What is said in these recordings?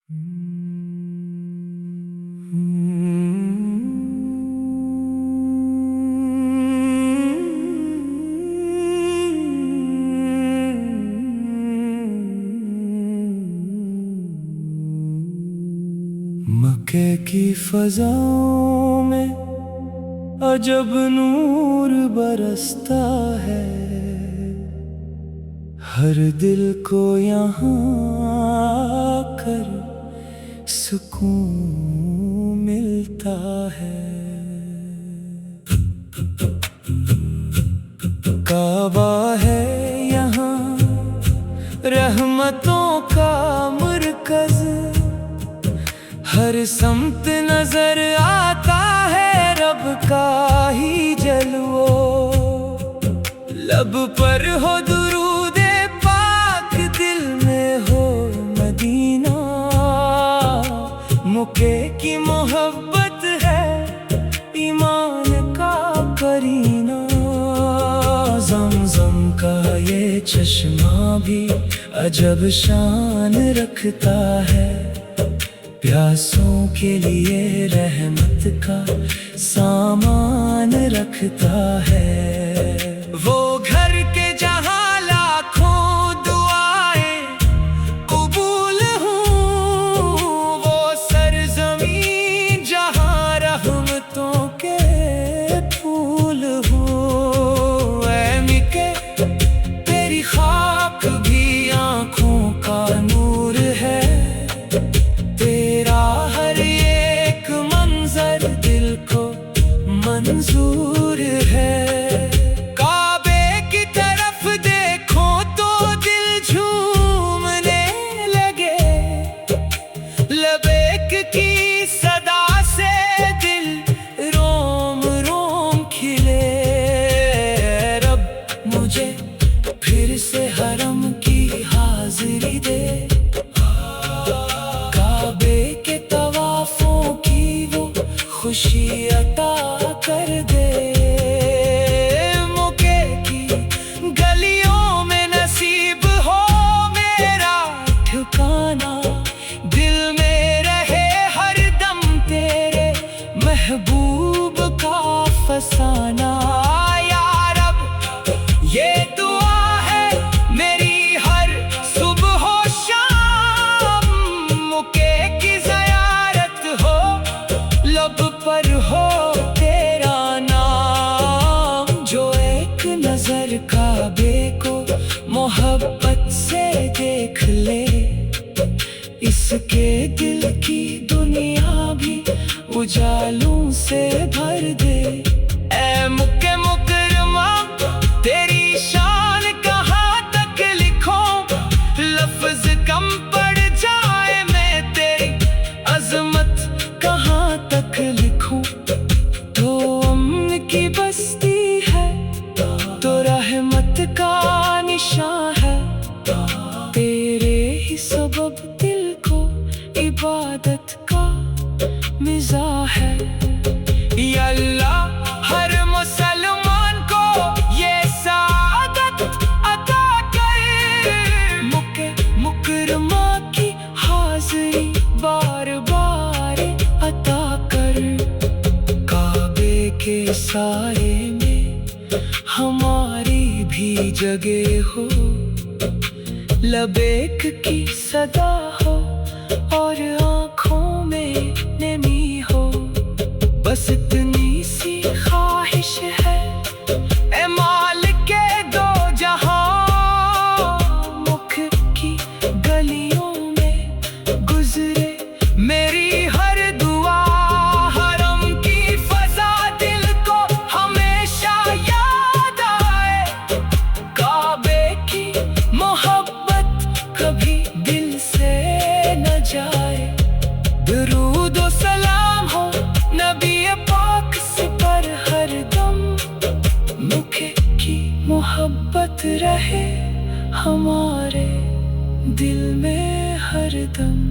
मक्के की फजाओं में अजब नूर बरसता है। हर दिल को यहाँ आकर सुकून मिलता है। काबा है यहाँ रहमतों का मरकज़। हर समत नजर आता है रब का ही जलवो। लब पर हो दुरूदे पाक, दिल में हो मदीना। मक्के की मोहब्बत है ईमान का करीना। ज़मज़म का ये चश्मा भी अजब शान रखता है। प्यासों के लिए रहमत का सामान रखता है। वो घर के जहां लाखों दुआएं कबूल हूँ। वो सरज़मीं जहां रहमतों के फूल हूँ। ऐ मक्के तेरी खाक भी आँखों का नूर है। मंजूर है। काबे की तरफ देखो तो दिल झूमने लगे। लबैक की सदा से दिल रोम रोम खिले। रब मुझे फिर से हरम की हाजिरी दे। काबे के तवाफों की वो खुशी अता कर दे। मक्के की गलियों में नसीब हो मेरा ठिकाना। दिल में रहे हर दम तेरे महबूब का फसाना। या रब ये दुआ है मेरी हर सुबह हो शाम। मक्के की ज़ियारत हो लब पर हो काबे को मोहब्बत से देख ले। इसके दिल की दुनिया भी उजालों से भर दे। ऐ मक्के मुकरमा तेरी शान कहाँ तक लिखूं। लफ्ज कम पड़ जाए मैं तेरी अजमत कहाँ तक लिखूं। तो अम्न की बस्ती तो रहमत का निशान है। तेरे ही सबब दिल को इबादत का मिज़ाज है। या अल्लाह हर मुसलमान को ये सादत अता कर। मक्के मुकरमा की हाज़िरी बार बार अता कर। काबे के साए में हमारी भी जगह हो। लबैक की सदा हो और आँखों में नमी हो। बस इतनी सी ख्वाहिश है ऐ मालिक के दो जहां। मक्के की गलियों में गुजरे मेरी हर दुआ। हरम की फजा दिल को हमेशा याद आए। काबे की मोहब्बत कभी दिल से न जाए। दुरूद और सलाम हो नबी पाक से पर हर दम। मक्के की मोहब्बत रहे हमारे दिल में हर दम।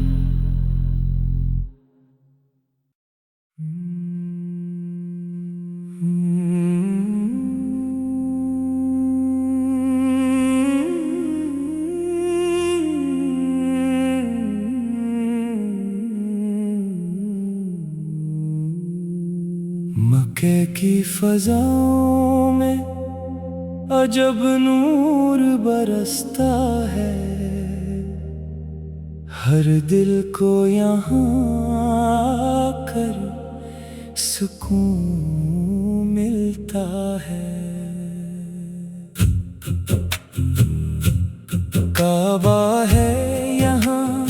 मक्के की फजाओं में अजब नूर बरसता है, हर दिल को यहाँ आकर सुकून मिलता है। काबा है यहाँ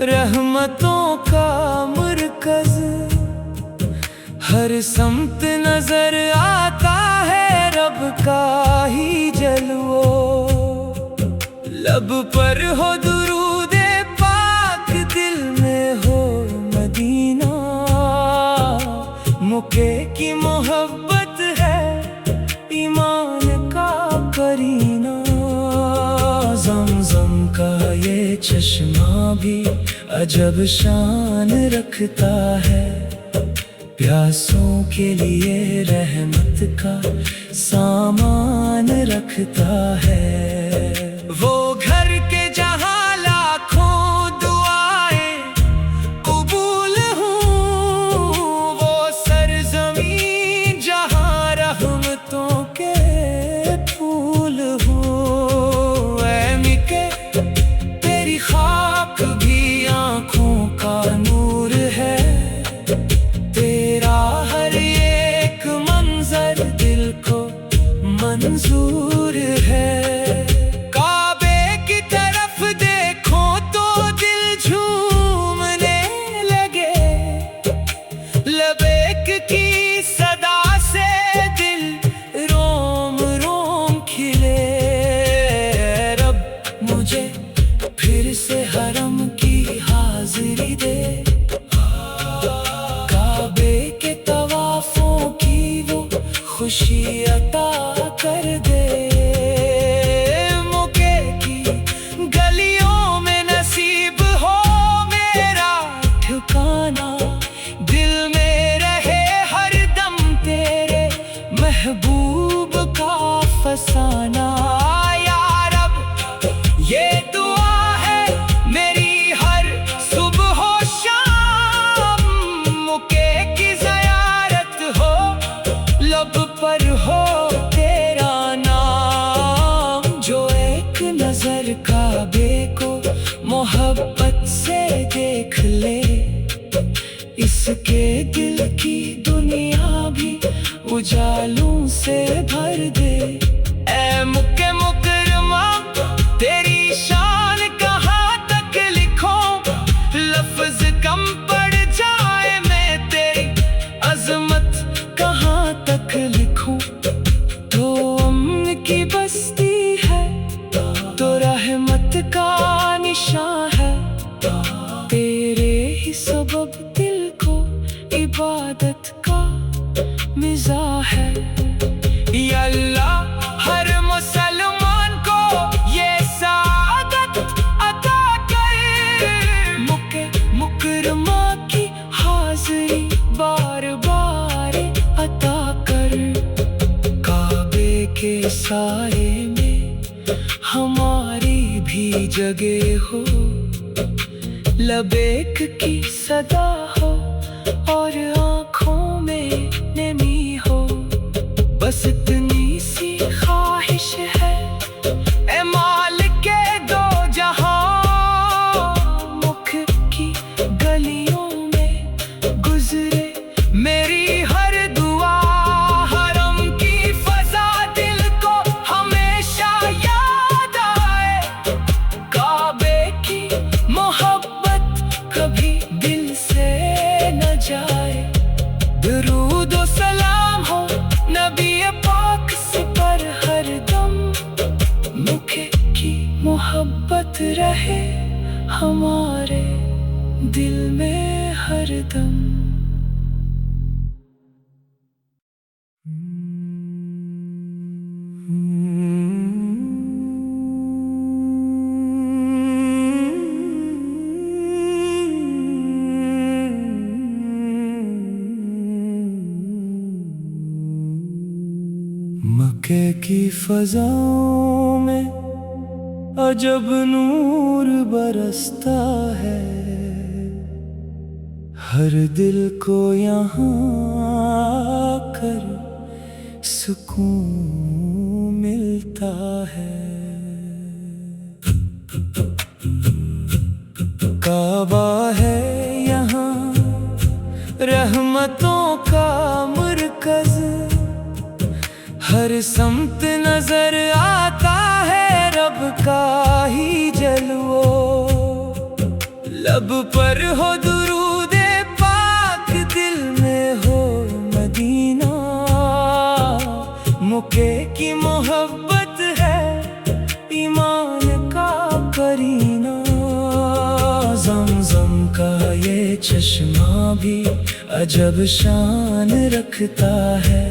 रहमतों का मरकज़, हर समत नजर आता है रब का ही जलवो। लब पर हो दुरूदे पाक, दिल में हो मदीना, मक्के की मोहब्बत है ईमान का करीना। ज़मज़म का ये चश्मा भी अजब शान रखता है, प्यासों के लिए रहमत का सामान रखता है। वो घर के जहाँ लाखों दुआएं कबूल हूँ, वो सरज़मीं जहाँ रहमतों के फूल हूँ। ऐ मक्के तेरी खाक भी आँखों का नूर है, मंजूर है। काबे की तरफ देखो तो दिल झूमने लगे, लबैक की सदा से दिल रोम रोम खिले। रब मुझे फिर से हरम की हाजिरी दे, काबे के तवाफों की वो खुशी अता कर दे। मक्के की गलियों में नसीब हो मेरा ठिकाना, दिल में रहे हर दम तेरे महबूब का फसाना। या रब ये दुआ है मेरी हर सुबह हो शाम, मक्के की ज़ियारत हो लब पर हो काबे को मोहब्बत से देख ले, इसके दिल की दुनिया भी उजालों से भर दे। ऐ मक्के मुकरमा तेरी शान कहाँ तक लिखूं, लफ्ज कम पड़ जाए मैं तेरी अजमत कहाँ तक लिखूं। तो अम्न की बस्ती है तो रहमत का निशान है, तेरे ही सबब दिल को इबादत का मिज़ाज है। या अल्लाह हर मुसलमान को ये सादत अता कर, मक्के मुकरमा की हाज़िरी बार बार अता कर। काबे के साए में हमारी भी जगह हो, लबैक की सदा हो और आँखों में नमी हो। बस इतनी सी ख्वाहिश है ऐ मालिक के दो जहां, मक्के की गलियों में गुजरे मेरी हर दुआ। हरम की फजा दिल को हमेशा याद आए, काबे की मोहब्बत कभी दिल से न जाए। दुरूद और सलाम हो नबी पाक से पर हर दम, मक्के की मोहब्बत रहे हमारे दिल में हर दम। मक्के की फजाओं में अजब नूर बरसता है, हर दिल को यहाँ आकर सुकून मिलता है। काबा है यहाँ रहमतों का मरकज़, हर समत नजर आता है रब का ही जलवो। लब पर हो दुरूदे पाक, दिल में हो मदीना, मुके की मोहब्बत है ईमान का करीना। ज़मज़म का ये चश्मा भी अजब शान रखता है,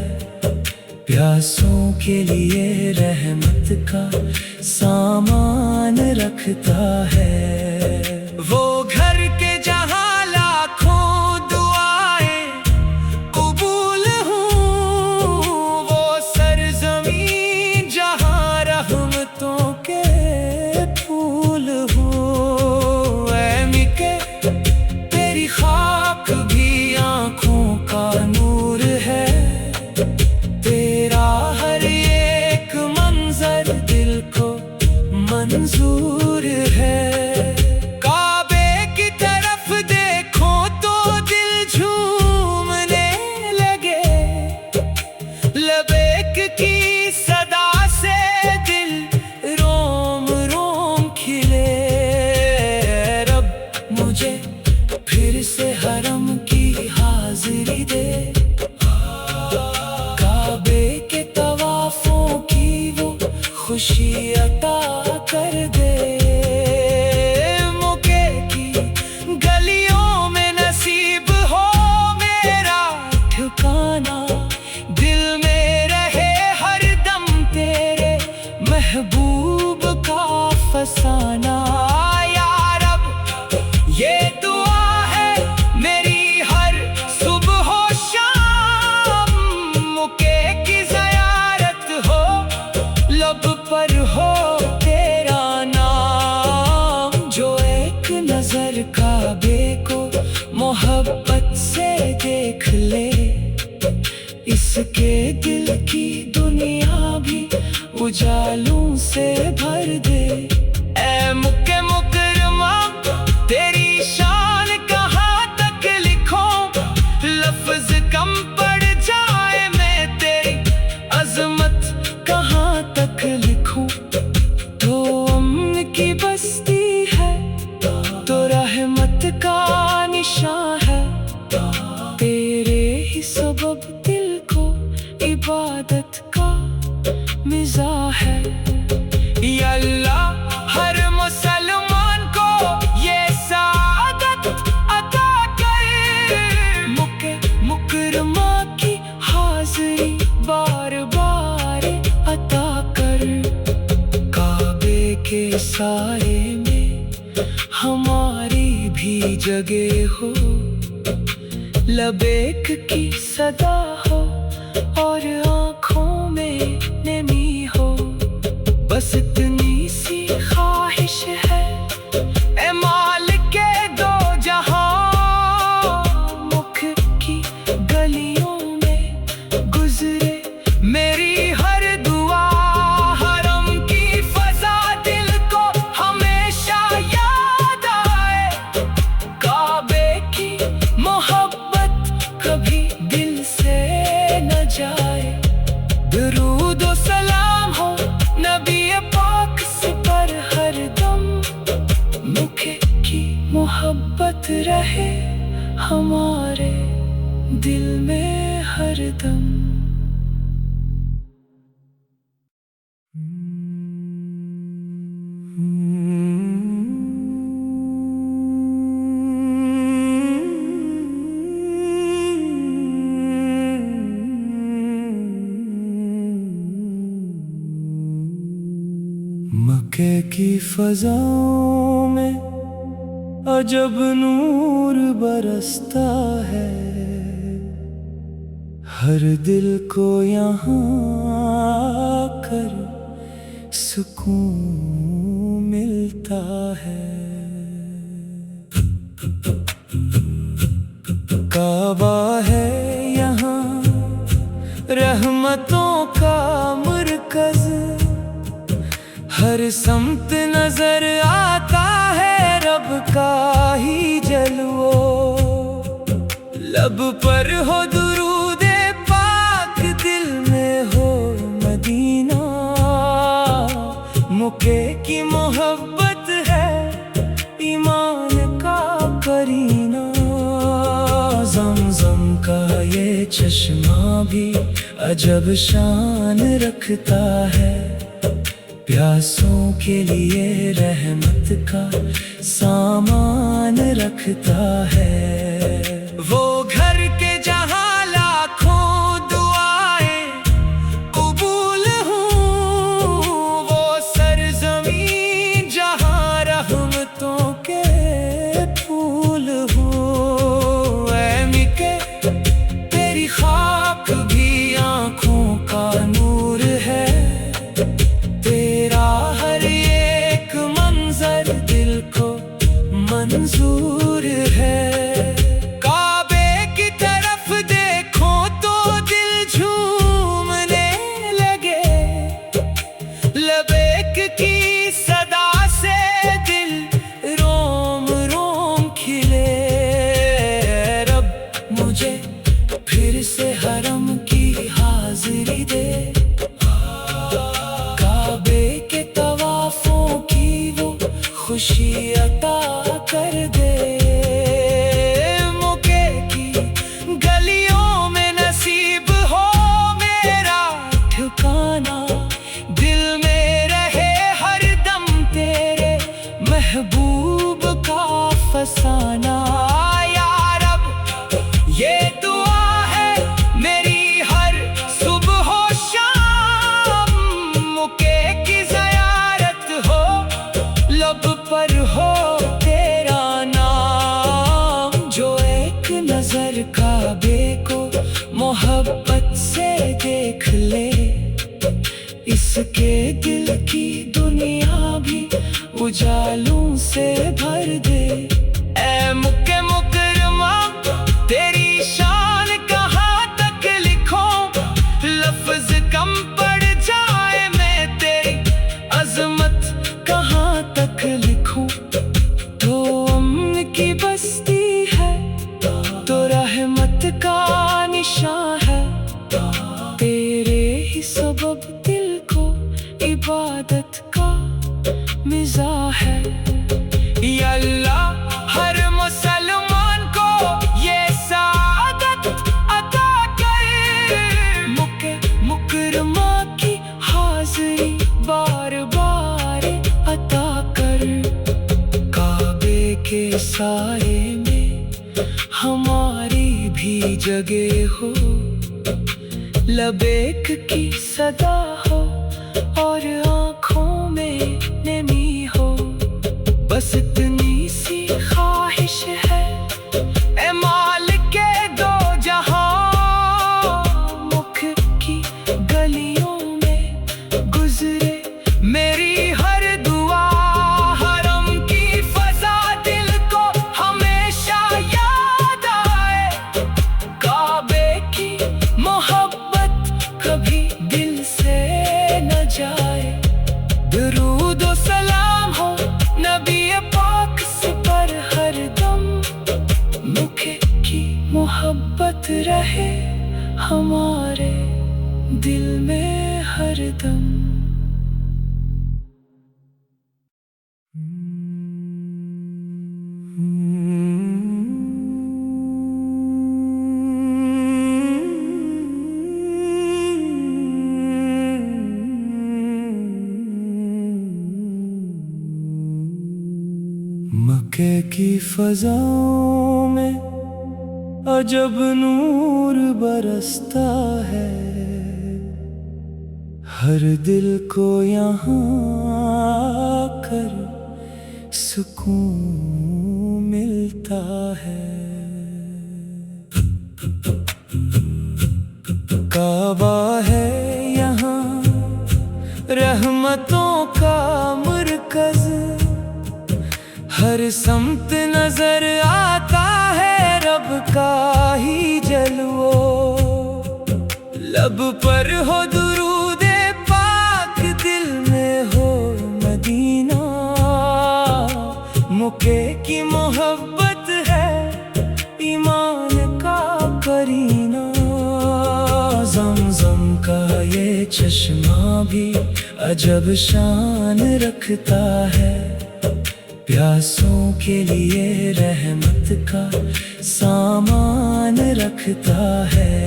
प्यासों के लिए रहमत का सामान रखता है। वो घर के जहाँ लाखों दुआएं कबूल हूँ, वो सरज़मीं जहाँ रहमतों के फूल हूँ। ऐ मिके तेरी खाक भी आँखों का नूर है, तेरा हर एक मंजर दिल को मंजूर है। काबे की तरफ देखो तो दिल झूमने लगे, लबैक की सदा से दिल रोम रोम खिले। रब मुझे फिर से हरम की हाजिरी दे, काबे के तवाफों की वो खुशी अता कर दे। मुके की गलियों में नसीब हो मेरा ठिकाना, दिल में रहे हर दम तेरे महबूब का फसाना। या रब ये दुआ है मेरी हर सुबह हो शाम, मुके की ज़ियारत हो लब पर हो तेरा नाम। जो एक नजर काबे को मोहब्बत से देख ले, इसके दिल की दुनिया भी उजालों से भर दे। ऐ मुके मुकरमा तेरी शान कहाँ तक लिखूं, लफ्ज कम पड़ जाए मैं तेरी अजमत कहाँ तक लिखूं। तो अम्न की बस्ती है तो रहमत का निशान है, तेरे ही सबब दिल को इबादत का मिज़ाह है। या अल्लाह हर मुसलमान को ये सादत अता कर, मुके मुकरमा की हाज़िरी बार बार अता कर। काबे के साए में हमारी भी जगह हो, लबैक की सदा हो और आँखों में नमी हो। बस इतनी सी ख्वाहिश है ए मालिक के दो जहां, मुख की गलियों में गुजरे मेरी हर दुआ। हरम की फजा दिल को हमेशा याद आए, काबे की मोहब्बत कभी दिल से न जाए। दुरूद और सलाम हो नबी पाक से पर हर दम, मुखे की मोहब्बत रहे हमारे दिल में हर दम। मक्के की फजाओं में अजब नूर बरसता है, हर दिल को यहाँ आकर सुकून मिलता है। रहमतों का मरकज, हर समत नजर आता है रब का ही जलवो। लब पर हो दुरूदे पाक, दिल में हो मदीना, मुके की मोहब्बत है ईमान का करीना। ज़मज़म का ये चश्मा भी अजब शान रखता है, प्यासों के लिए रहमत का सामान रखता है। वो घर के जहाँ लाखों दुआएं कबूल हूँ, वो सरज़मीं जहाँ रहमतों के फूल हूँ। ऐ मिके तेरी खाक भी आँखों का नूर है, तेरा हर एक मंजर दिल को मंजूर है। काबे की तरफ देखो तो दिल झूमने लगे, लबैक की सदा से दिल रोम रोम खिले। रब मुझे फिर से हरम की हाजिरी दे, काबे के तवाफों की वो खुशी अता कर दे। मुके की गलियों में नसीब हो मेरा ठिकाना, दिल में रहे हर दम तेरे महबूब का फसाना। या रब ये दुआ है मेरी हर सुबह हो शाम, मुके की ज़ियारत हो लब पर हो तेरा नाम। जो एक नजर काबे को मोहब्बत से देख ले, इसके दिल की दुनिया भी उजालों से भर दे। ऐ मुके मुकरमा तेरी शान कहाँ तक लिखूं, लफ्ज कम पड़ जाए मैं तेरी अजमत कहाँ तक लिखूं। तो अम्न की बस्ती है तो रहमत का निशान है, तेरे ही सबब दिल को इबादत का मिज़ाह है। या अल्लाह हर मुसलमान को ये सादत अता कर, मुके मुकरमा की हाज़िरी बार बार अता कर। काबे के साए में हमारी भी जगह हो, लबैक की सदा हो और आँखों में नमी हो। बस इतनी सी ख्वाहिश है ए मालिके दो जहां, मुख की गलियों में गुजरे मेरी हर दुआ। हरम की फजा दिल को हमेशा याद आए, काबे की मोहब्बत कभी दिल से न जाए। दुरूद और सलाम हो नबी पाक से पर हर दम, मुखे की मोहब्बत रहे हमारे दिल में हर दम। मक्के की फजाओं में अजब नूर बरसता है, हर दिल को यहाँ आकर सुकून मिलता है। काबा है यहाँ रहमतों का मरकज, हर समत नजर आता है रब का ही जलवो। लब पर हो दुरूदे पाक, दिल में हो मदीना। मुके की मोहब्बत है ईमान का करीना। ज़मज़म का ये चश्मा भी अजब शान रखता है, प्यासों के लिए रहमत का सामान रखता है।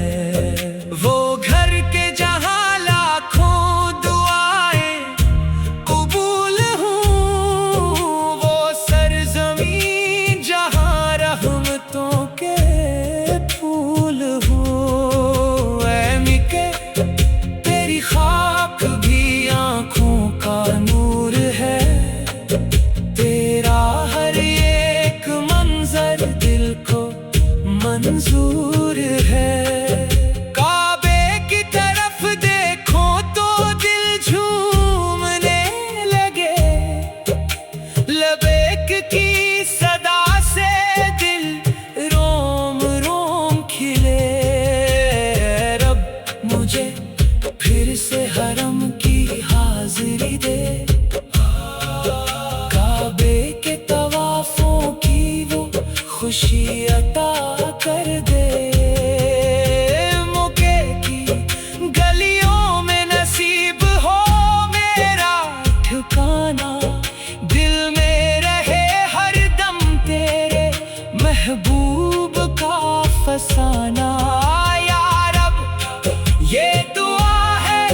वो घर के जहाँ लाखों दुआएं कबूल हूँ, वो सरज़मीं जहाँ रहमतों के फूल हूँ। ऐ मिके तेरी खाक भी आँखों का नूर है, तेरा हर एक मंजर दिल को मंजूर है। काबे की तरफ देखो तो दिल झूमने लगे, लबैक की सदा से दिल रोम रोम खिले। रब मुझे फिर से हरम की हाजिरी दे, काबे के तवाफों की वो खुशी अता कर दे। मुके की गलियों में नसीब हो मेरा ठिकाना, दिल में रहे हर दम तेरे महबूब का फसाना। या रब ये दुआ है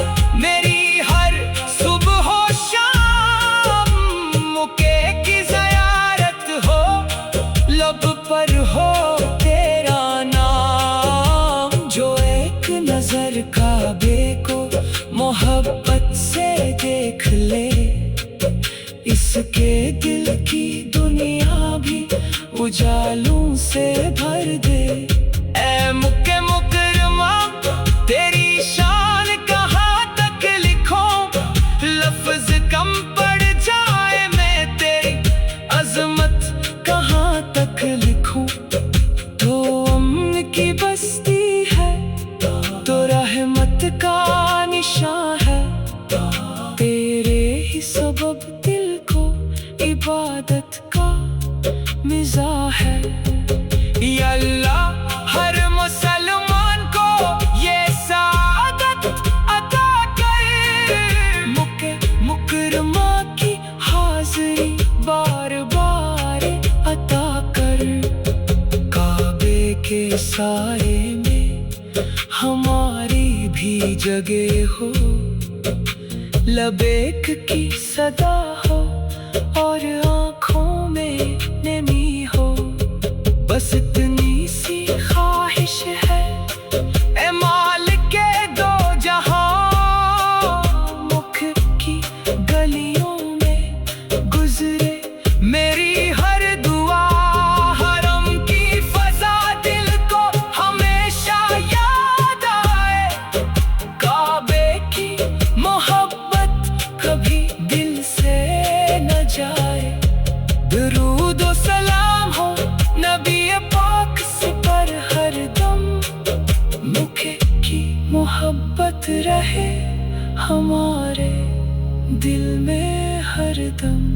मेरी हर सुबह हो शाम, मुके की ज़ियारत हो लब पर हो तेरा नाम। जो एक नजर काबे को मोहब्बत से देख ले, इसके दिल की दुनिया भी उजालों से भर दे। ऐ मुके मुकरमा तेरी शान कहाँ तक लिखूं, लफ्ज कम पड़ जाए मैं तेरी अजमत कहाँ तक लिखूं। तो अम्न की बस्ती है तो रहमत का निशान है, तेरे ही सबब दिल को इबादत का मिज़ाह है। या अल्लाह हर मुसलमान को ये सादत अता कर, मुके मुकरमा की हाज़िरी बार बार अता कर। काबे के साए में हमारी भी जगह हो, लबैक की सदा हो और आँखों में नमी हो। बस इतनी सी ख्वाहिश है ए मालिके दो जहां, मुख की गलियों में गुजरे मेरी हर दुआ। हरम की फजा दिल को हमेशा याद आए, काबे की मोहब्बत कभी दिल से न जाए। दुरूद और सलाम हो नबी पाक से पर हर दम, मुखे की मोहब्बत रहे हमारे दिल में हर दम।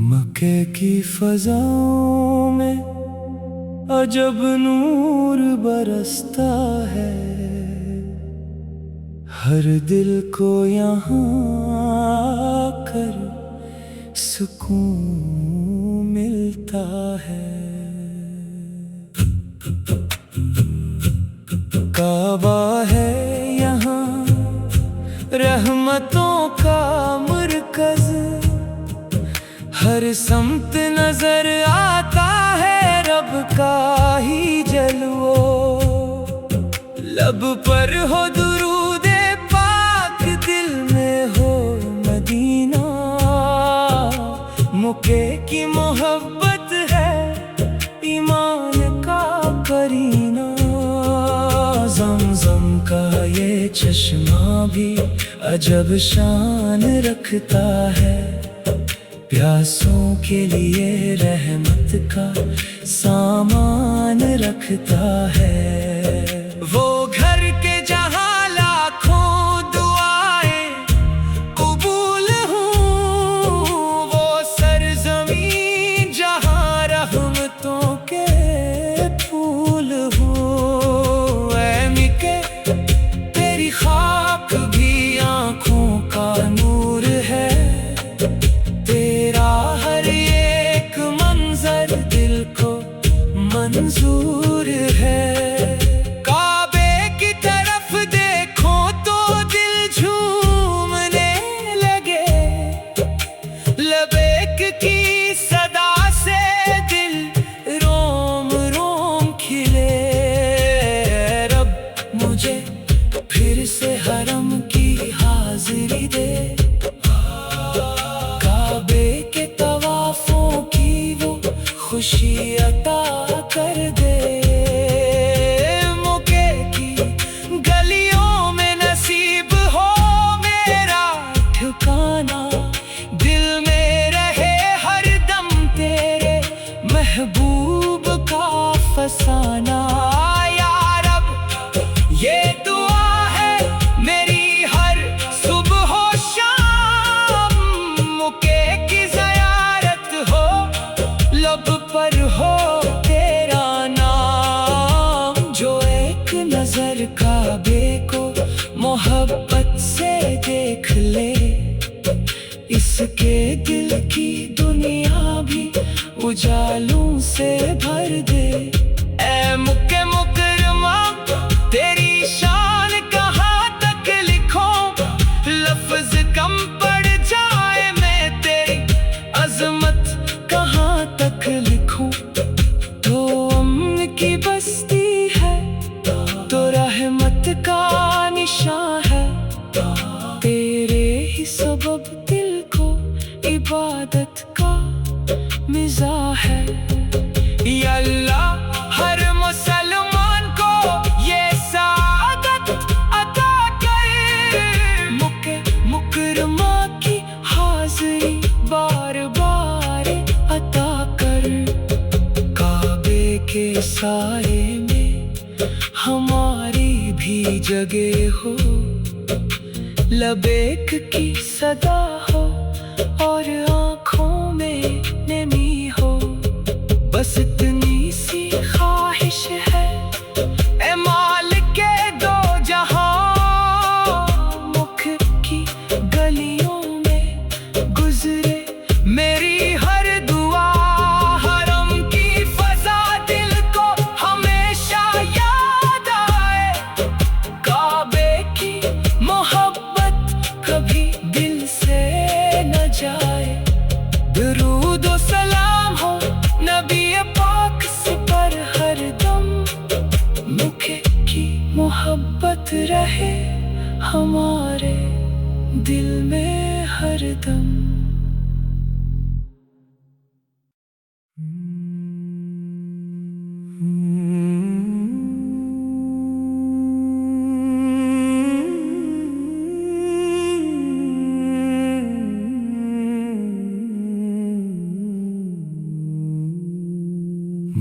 मक्के की फजाओं में अजब नूर बरसता है, हर दिल को यहाँ आकर सुकून मिलता है। काबा है यहाँ रहमतों का मरकज़, हर समत नजर आता है रब का ही जलवो। लब पर हो दुरूदे पाक, दिल में हो मदीना। मुके की मोहब्बत है ईमान का ये चश्मा भी अजब शान रखता है। प्यासों के लिए रहमत का सामान रखता है। वो घर के जहां लाखों दुआएं कबूल हूँ, वो सरजमीन जहां रहमतों के फूल हूँ। ऐ मिके तेरी खाक भी आँखों का नूर है। तेरा हर एक मंजर दिल को मंजूर है। काबे की तरफ देखो तो दिल झूमने लगे। लबैक की सदा से दिल रोम रोम खिले। रब मुझे फिर से हरम की हाजिरी दे। काबे के तवाफों की वो खुशी अता कर दे। मुके की गलियों में नसीब हो मेरा ठिकाना। दिल में रहे हर दम तेरे महबूब का फसाना। या रब ये दुआ है मेरी हर सुबह हो शाम। मुके की ज़ियारत हो लब पर हो तेरा नाम। जो एक नजर काबे को मोहब्बत से देख ले। इसके दिल की दुनिया भी उजालों से भर दे। ऐ मुके मुकरमा तेरी शान कहाँ तक लिखूं। लफ्ज कम पड़ जाए मैं तेरी अजमत कहाँ तक लिखूं। तो अम्न की बस्ती है तो रहमत का निशान है। तेरे ही सबब दिल को इबादत का मिज़ाज है। या अल्लाह हर मुसलमान को ये सादत अता कर। मुके मुकरमा की हाज़िरी बार बार अता कर। काबे के साए में हमारी भी जगह हो। लबैक की सदा हो और आँखों में नमी हो। बस इतनी सी ख्वाहिश है ए मालिक के दो जहां। मुख की गलियों में गुजरे मेरी हर दुआ। हरम की फजा दिल को हमेशा याद आए। काबे की मोहब्बत कभी दिल से न जाए। दुरूद और सलाम हो नबी पाक से पर हर दम। मुखे की मोहब्बत रहे हमारे दिल में हर दम।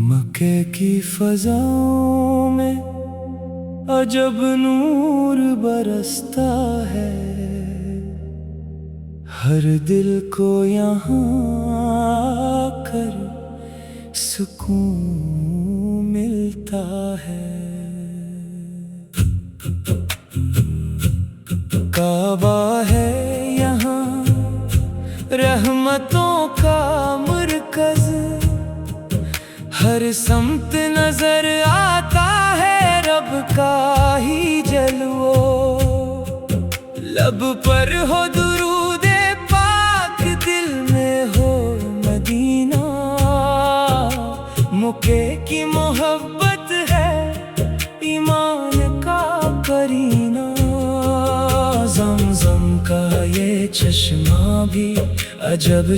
मक्के की फजाओं में अजब नूर बरसता है। हर दिल को यहाँ आकर सुकून मिलता है। काबा है यहाँ रहमतों का मरकज़। हर समत नजर आता है रब का ही जलवो। लब पर हो दुरूदे पाक दिल में हो मदीना। मुके की मोहब्बत है ईमान का करीना। ज़मज़म का ये चश्मा भी अजब